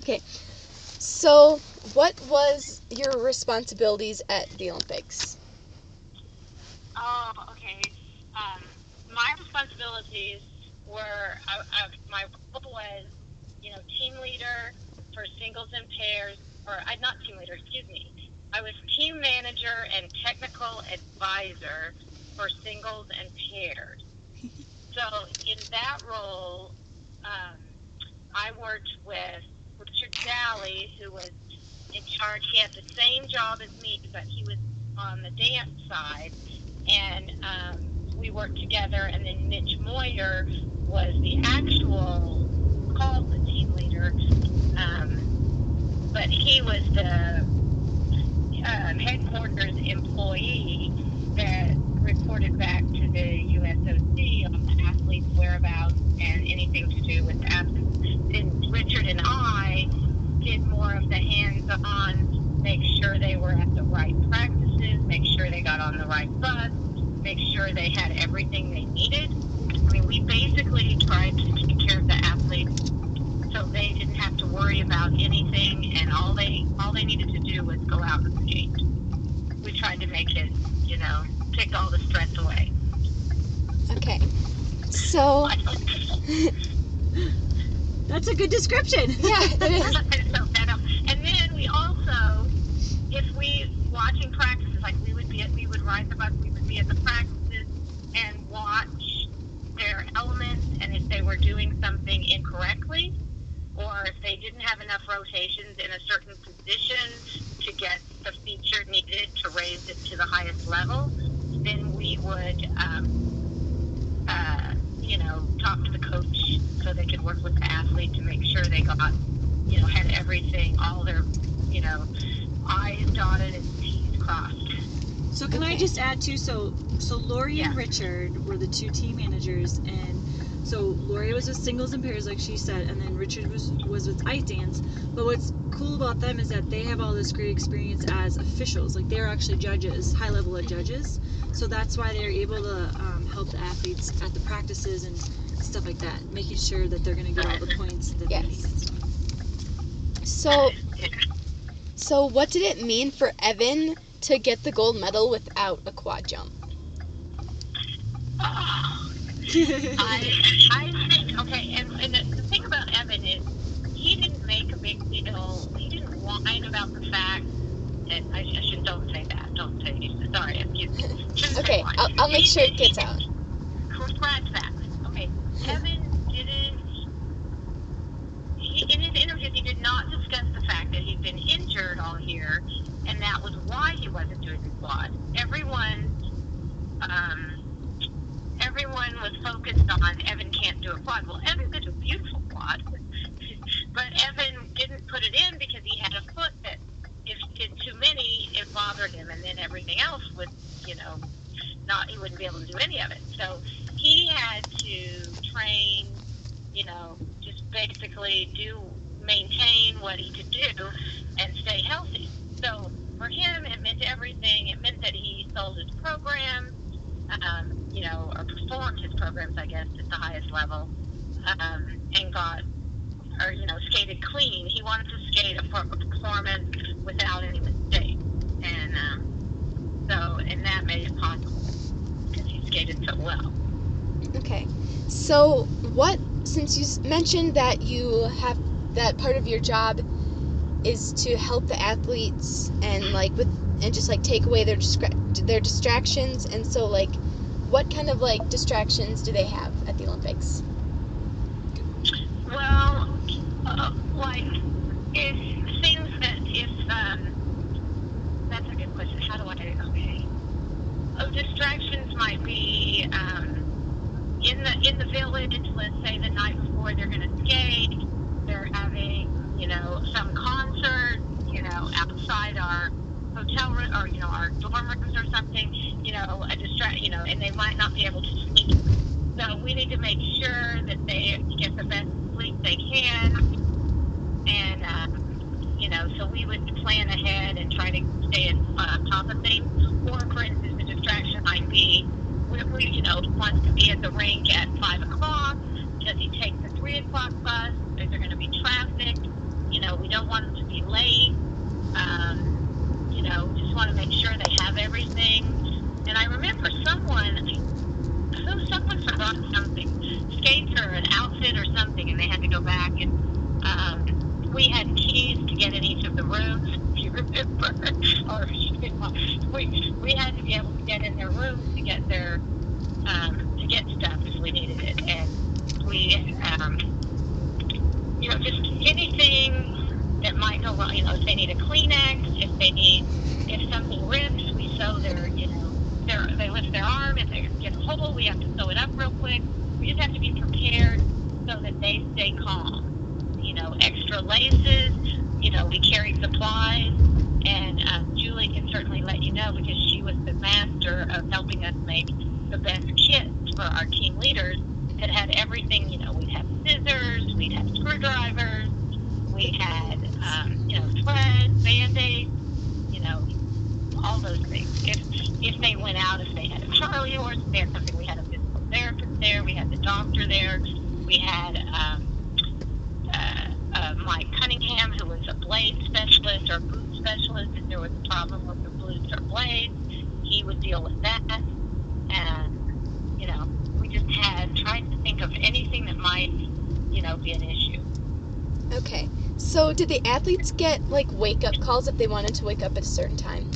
Okay. So, what was your responsibilities at the Olympics? Oh, okay. My responsibilities were my role was, team leader for singles and pairs, or not team leader, excuse me. I was team manager and technical advisor for singles and pairs. So in that role, um, I worked with Richard Daly, who was in charge. He had the same job as me, but he was on the dance side, and we worked together. And then Mitch Moyer was the actual called the team leader, but he was the headquarters employee that reported back to the USOC on the athletes' whereabouts and anything to do with athletes. Then Richard and I did more of the hands-on, make sure they were at the right practices, make sure they got on the right bus, make sure they had everything they needed. I mean, we basically tried to take care of the athletes so they didn't have to worry about anything, and all they needed to do was go out and skate. We tried to make it, take all the stress away. Okay. So, That's a good description. yeah, it is. And then we also, if we watching practices, like we would ride the bus, we would be at the practices and watch their elements, and if they were doing something incorrectly, or if they didn't have enough rotations in a certain position to get the feature needed to raise it to the highest level, then we would, talk to the coach so they could work with the athlete to make sure they got, had everything, all their, I's dotted and T's crossed. So can I just add too? So Lorrie and Richard were the two team managers, and so Lorrie was with singles and pairs, like she said, and then Richard was with ice dance. But what's cool about them is that they have all this great experience as officials. Like they're actually judges, high level of judges. So that's why they're able to help the athletes at the practices and stuff like that, making sure that they're going to get all the points that they need. So what did it mean for Evan to get the gold medal without a quad jump? I think, okay, and the thing about Evan is he didn't make a big deal. He didn't whine about the fact that, don't say that. Don't say it. Sorry, excuse me. Okay, I'll make sure it gets out. Scratch that. Okay, Evan didn't, in his interviews, he did not discuss the fact that he'd been injured all year, and that was why he wasn't doing the quad. Everyone was focused on Evan can't do a quad. Well, Evan did a beautiful quad, but Evan didn't put it in because he had a foot that if he did too many, it bothered him, and then everything else would, he wouldn't be able to do any of it. So he had to train, just basically maintain what he could do and stay healthy. So for him, it meant everything. It meant that he sold his program, or performed his programs, I guess, at the highest level, and skated clean. He wanted to skate a performance without any mistakes. And that made it possible because he skated so well. Okay. So since you mentioned that you have that part of your job is to help the athletes and just take away their distractions, and so what kind of distractions do they have at the Olympics? Well, that's a good question. How do I do it? Okay. Distractions might be in the village. Let's say the night before they're going to skate, they're having some concert outside our hotel room or our dorm rooms or something. And they might not be able to sleep. So we need to make sure that they get the best sleep they can, and so we would plan ahead and try to stay on top of things. Or, for instance, the distraction might be he wants to be at the rink at 5 o'clock. Does he take the 3 o'clock bus? Is there going to be traffic? We everything. And I remember someone forgot something, skates or an outfit or something, and they had to go back. And we had keys to get in each of the rooms, if you remember. Or we had to be able to get in their rooms to get to get stuff if we needed it. And we, just anything that might go wrong. If they need a Kleenex, if something rips, we sew they lift their arm, if they get a hole, we have to sew it up real quick. We just have to be prepared so that they stay calm. Extra laces, we carried supplies, and Julie can certainly let you know because she was the master of helping us make the best kits for our team leaders that had everything. We'd have scissors, we'd have screwdrivers, we had, thread, Band-Aids, all those things. If they went out, if they had a Charlie horse, if they had something, we had a physical therapist there, we had the doctor there, we had Mike Cunningham, who was a blade specialist or boot specialist. If there was a problem with the boots or blades, he would deal with that. And, we just tried to think of anything that might, be an issue. Okay. So did the athletes get, wake-up calls if they wanted to wake up at a certain time?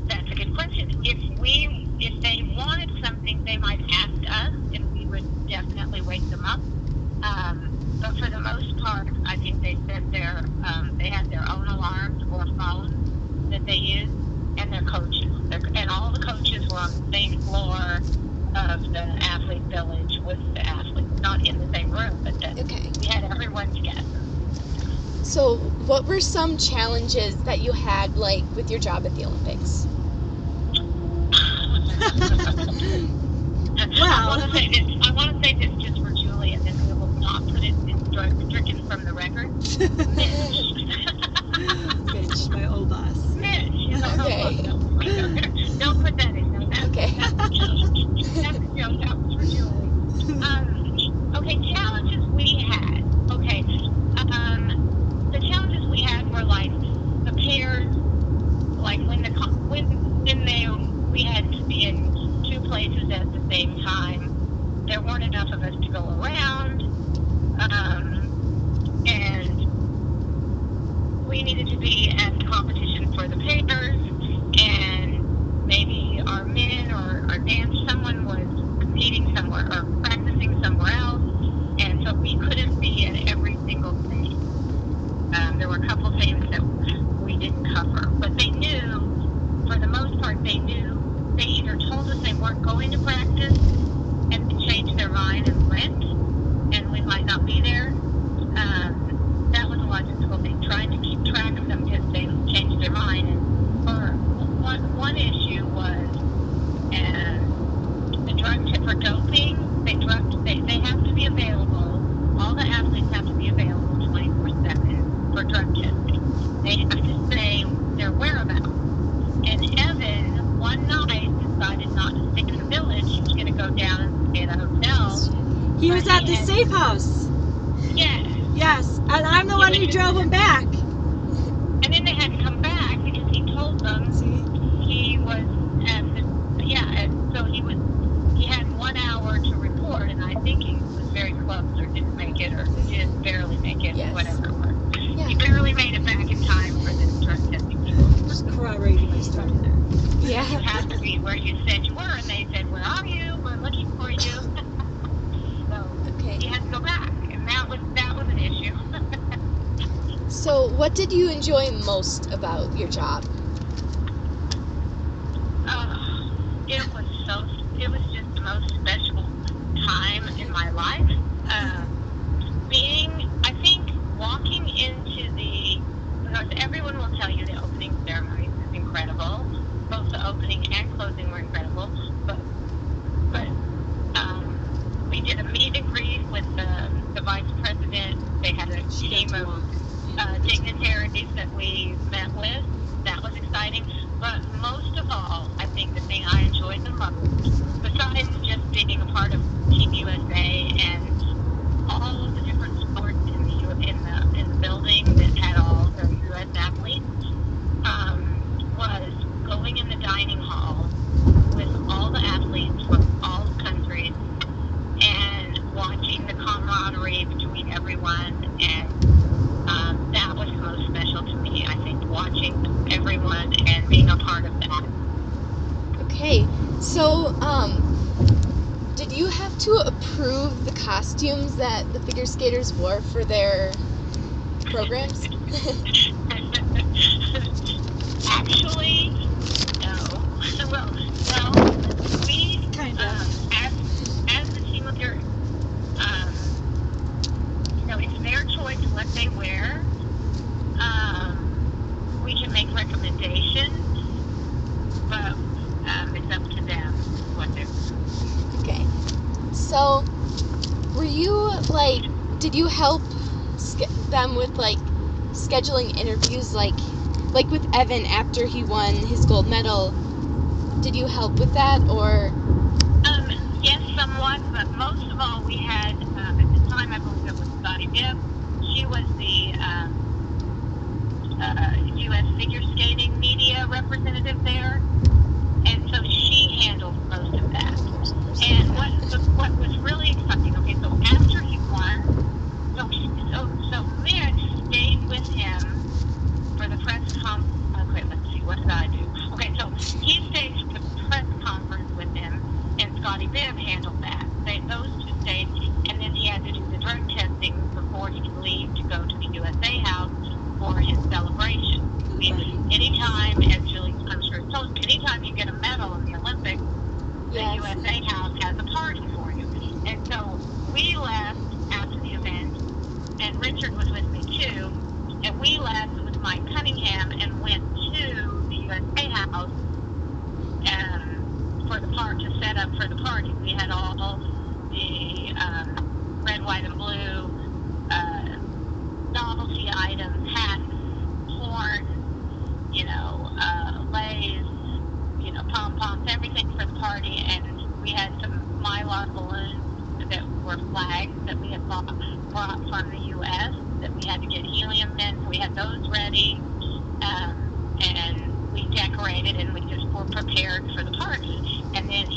That's a good question. If they wanted something, they might ask us, and we would definitely wake them up. But for the most part, I think they said they had their own alarms or phones that they used, and their coaches. And all the coaches were on the same floor of the athlete village with the athletes, not in the same room, but we had everyone together. So what were some challenges that you had, with your job at the Olympics? I want to say this just for Julie, and then we will not put it stricken from the record. Mitch, my old boss. Mitch, Okay. Don't put that in. No, Okay. That was for Julie. Okay, challenges we had. Okay, the challenges we had were the pairs, we had to be in two places at the same time. There weren't enough of us to go around, and we needed to be at the competition for the pairs, and maybe our men or our dance, someone was competing somewhere or practicing somewhere else, and so we couldn't be at every single thing. There were a couple things that we didn't cover, but they knew, for the most part, they either told us they weren't going to practice and they changed their mind and went, and we might not be there. That was a logistical thing, trying to keep track of them because they changed their mind. And for one issue was the drug test for doping. They have to be available. All the athletes have to be available 24/7 for drug testing. They have to say their whereabouts. And Evan, one night, decided not to stick in the village. He was going to go down and stay at a hotel. He was at the safe house. Yes. Yes, and I'm the one who drove him back. And then they had to come back because he told them he was so he had 1 hour to report, and I think he was very close or didn't make it or did barely make it, whatever it was. Yeah. He barely made it back in time for the drug testing people. Just corroborating my story there. Yeah. You had to be where you said you were, and they said, "Where are you? We're looking for you." So he had to go back, and that was an issue. So what did you enjoy most about your job? It was just the most special time in my life. I think walking into because everyone will tell you the opening ceremonies is incredible. Both the opening and closing were incredible. But we did a meet and greet with the vice president. They had a team of dignitaries that we met with. That was exciting. But most of all, I think the thing I enjoyed the most, besides just being a part of Team USA and all of the different sports in the building that had all the U.S. athletes, was and that was the most special to me. I think watching everyone and being a part of that. Okay, so did you have to approve the costumes that the figure skaters wore for their programs? Actually, no. well, we Kind of. as the team leader, it's their choice what they wear. We can make recommendations, but it's up to them what they wear. Okay. So, were you did you help them with scheduling interviews, like with Evan after he won his gold medal? Did you help with that, or? Yes, somewhat, but most of all, we had at the time I believe it was Scotty Bibb. She was the U.S. figure skating media representative there, and so she handled most of that. And what was really exciting, okay, so after he won, so Mitch stayed with him for the press conference. Okay, let's see, what did I do? Okay, so he stayed for the press conference with him, and Scotty Bibb handled that. Those two stayed, and then he had to do the drug testing before he could leave to go to the USA House for his celebration. I mean, anytime, as Julie, I'm sure, told you, anytime you get a medal in the Olympics, the Yes. USA House has a party for you. And so we left after the event, and Richard was with me too, and we left with Mike Cunningham and went to the USA House for the part to set up for the party. We had all the red, white, and blue novelty items, hats, horns, leis, pom-poms, everything for the party, and we had some mylar balloons that were flags that we had brought from the U.S. that we had to get helium in, so we had those ready, and we decorated, and we just were prepared for the party. And then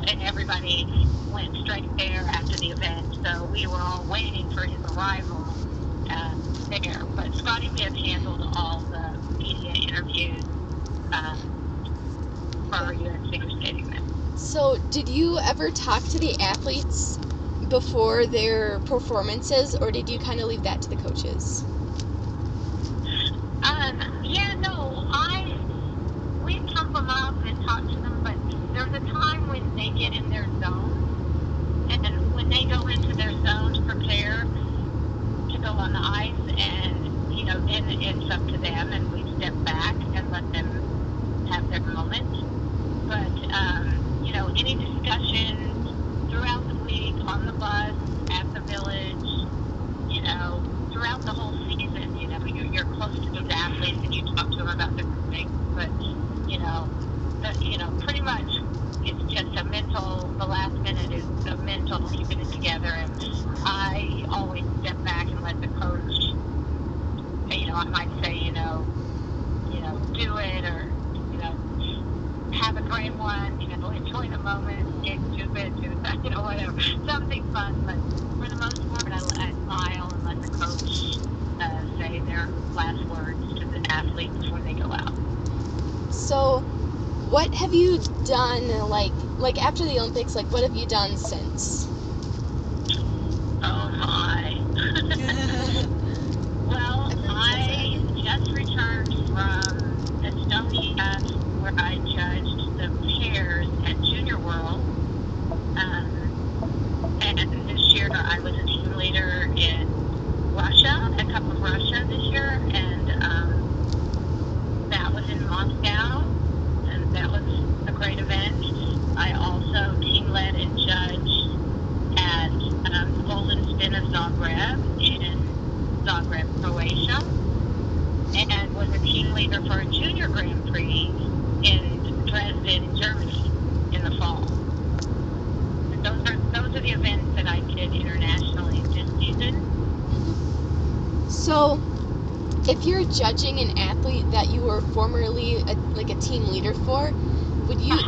and everybody went straight there after the event, so we were all waiting for his arrival there. But Scotty Bibb handled all the media interviews for our U.S. figure skating event. So, did you ever talk to the athletes before their performances, or did you kind of leave that to the coaches? We pump them up and talk to them, but there's a time when they get in their zone, and when they go into their zone to prepare to go on the ice, and then it's up to them, and we step back and let them have their moment. But any discussions throughout the week, on the bus, at the village, throughout the whole season, you're close to those athletes and you talk to them about different things. But pretty much it's just the last minute is a mental keeping it together. And I always step back and let the coach, I might say, do it, or have a great one, enjoy the moment, get stupid, whatever, something fun. But for the most part, I smile and let the coach say their last words to the athletes before they go out. So, what have you done, like after the Olympics, what have you done since? Oh my. Well, I just returned from Estonia, where I judged the pairs at Junior World. And this year I was a team leader in Russia, a Cup of Russia this year, and that was in Moscow, and that was a great event. I also team led and judged at the Golden Spin of Zagreb in Zagreb, Croatia, and was a team leader for a junior Grand Prix in Dresden, Germany in the fall. And those are the events that I did internationally this season. So, if you're judging an athlete that you were formerly a team leader for, would you,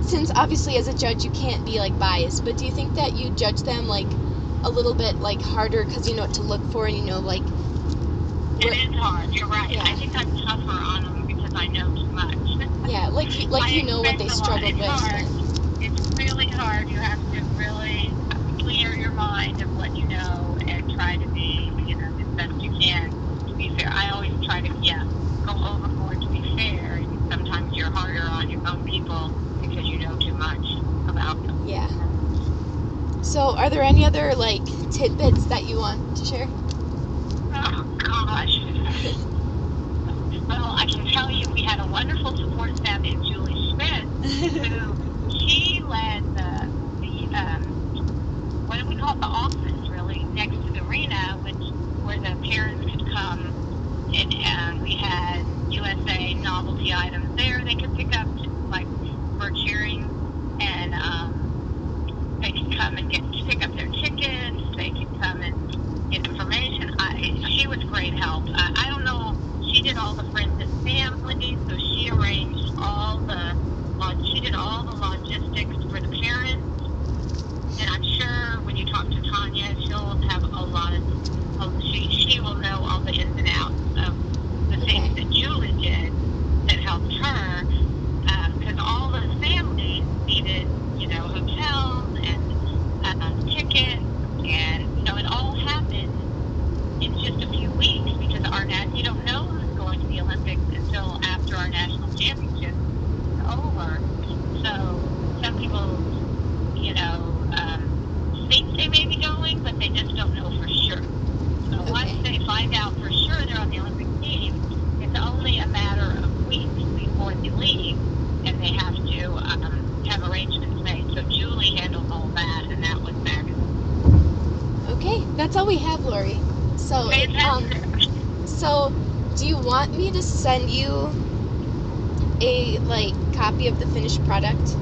since obviously as a judge you can't be biased, but do you think that you judge them a little bit like harder because you know what to look for and you know like. It is hard. You're right. Yeah. I think I'm tougher on them because I know too much. Yeah, like you know what they expect a lot. struggled It's with. hard. And, It's really hard. You have to really clear your mind of what you know and try to be, as best you can to be fair. I always try to, go overboard to be fair. And sometimes you're harder on your own people because you know too much about them. yeah. So, are there any other like tidbits that you want to share? Oh, gosh. Well, I can tell you we had a wonderful support staff in Julie Schmidt, who she led what do we call it, the office, really, next to the arena, where the parents could come, and we had USA novelty items there they could pick up, like for cheering, and they could come and pick up their tickets, they could come and get information. She was great help. I don't know, she did all the friends and family, so she arranged she did all the logistics for the parents. And I'm sure when you talk to Tanya, she'll have a lot she will know all the ins and outs of the things that Julie did that helped her, because all the families needed, hotels and tickets, and it all happened in just a few weeks because you don't know who's going to the Olympics until after our national championship is over. So some people, think they may be going, but they just don't know for sure. So once they find out for sure they're on the Olympic team, it's only a matter of weeks before they leave, and they have to have arrangements made. So Julie handled all that, and that was fabulous. Okay, that's all we have, Lorrie. So, so do you want me to send you a copy of the finished product?